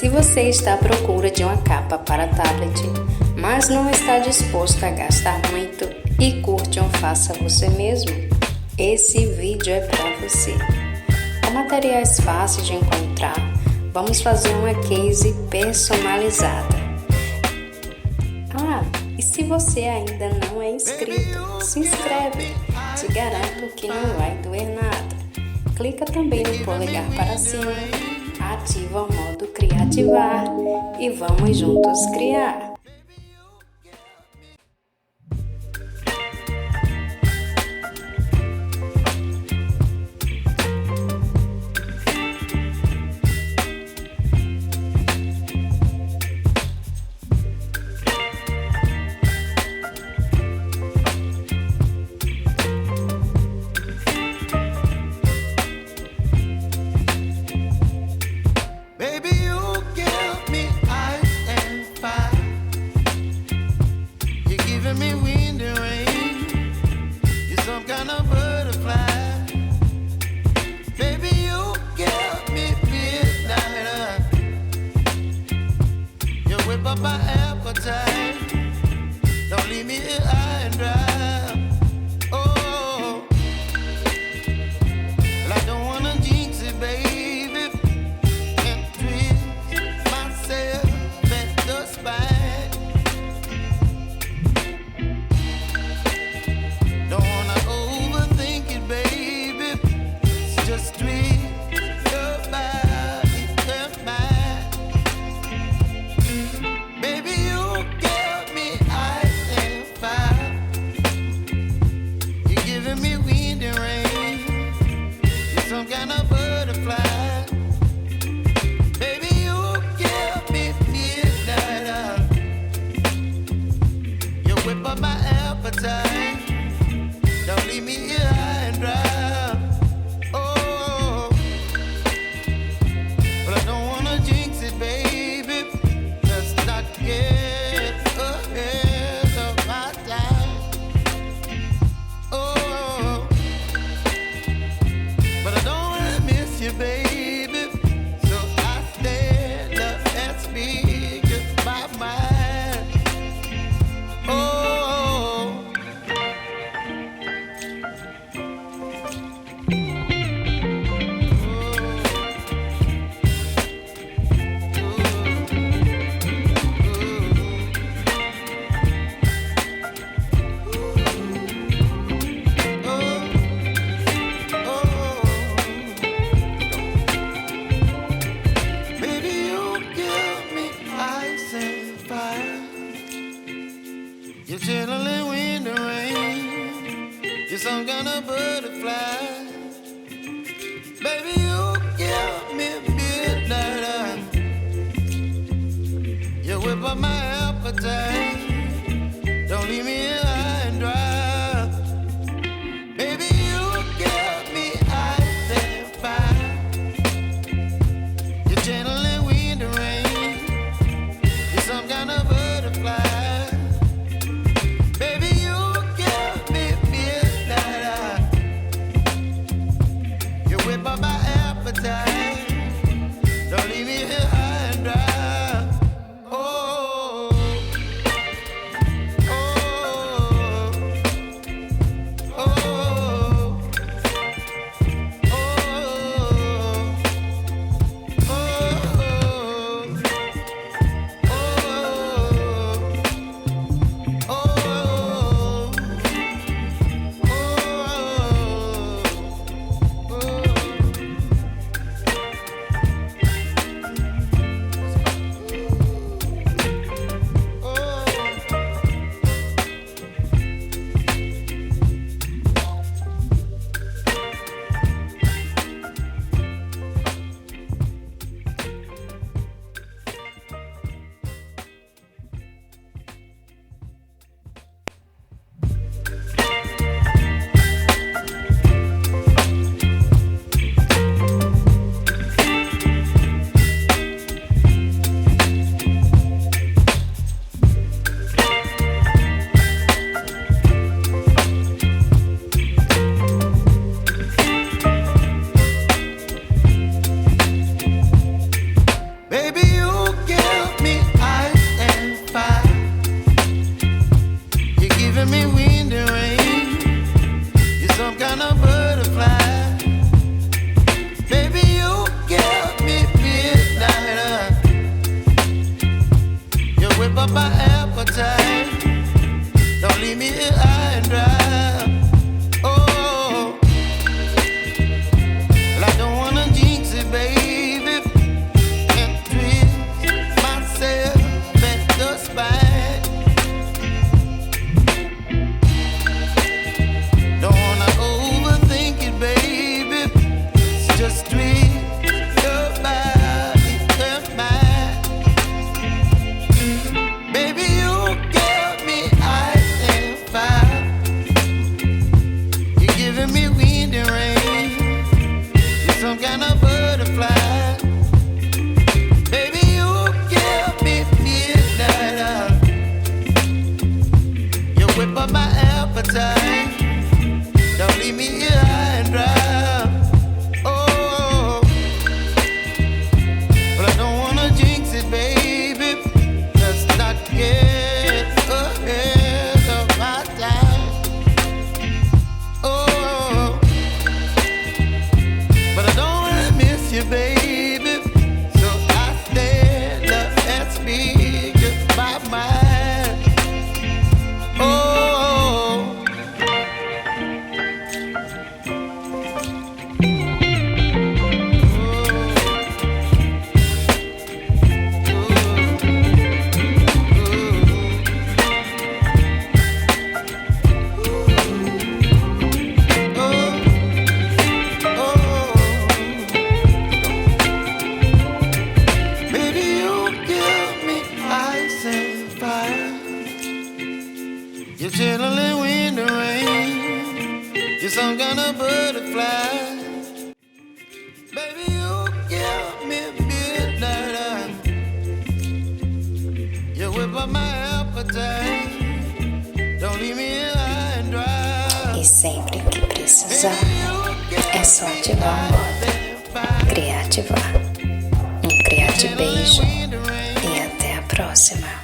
Se você está à procura de uma capa para tablet, mas não está disposto a gastar muito e curte um Faça você mesmo, esse vídeo é para você. Com materiais fáceis de encontrar, vamos fazer uma case personalizada. E se você ainda não é inscrito, se inscreve, te garanto que não vai doer nada. Clica também no polegar para cima, ativa o modo criativar e vamos juntos criar. My appetite, don't leave me here high and dry. Oh, well, I don't wanna jinx it, baby, and twist myself at the spine. Don't wanna overthink it, baby, it's just twist your body and mine. Some kind of butterfly, baby, you give me midnight. You whip up my appetite, don't leave me here high and dry. Oh, but I don't wanna jinx it, baby. Let's not get ahead of my time. Oh, but I don't wanna miss you, baby. So I stand up and speak my mind. Oh. You're chilling when the rain. You're some kind of butterfly. Baby, you give me midnight. You whip up my appetite. Don't leave me here high and dry. Baby, you give me ice and fire. You're channeling wind and rain. You're some kind of butterfly. Don't leave me here high and dry. Oh, oh, oh, oh, kind of butterfly. Baby, you give me midnight. You whip up my appetite. Don't leave me here high and dry. Oh, but I don't wanna jinx it, baby. Let's not get ahead of my time. Oh, but I don't wanna miss you, baby. So I stand up and speak my mind. Oh. You're chilling when the rain. You're some kind of butterfly. Baby, you give me midnight. You whip up my appetite. Don't leave me high and dry. E sempre que precisar, é só ativar o modo Criativar. Um criate beijo e até a próxima.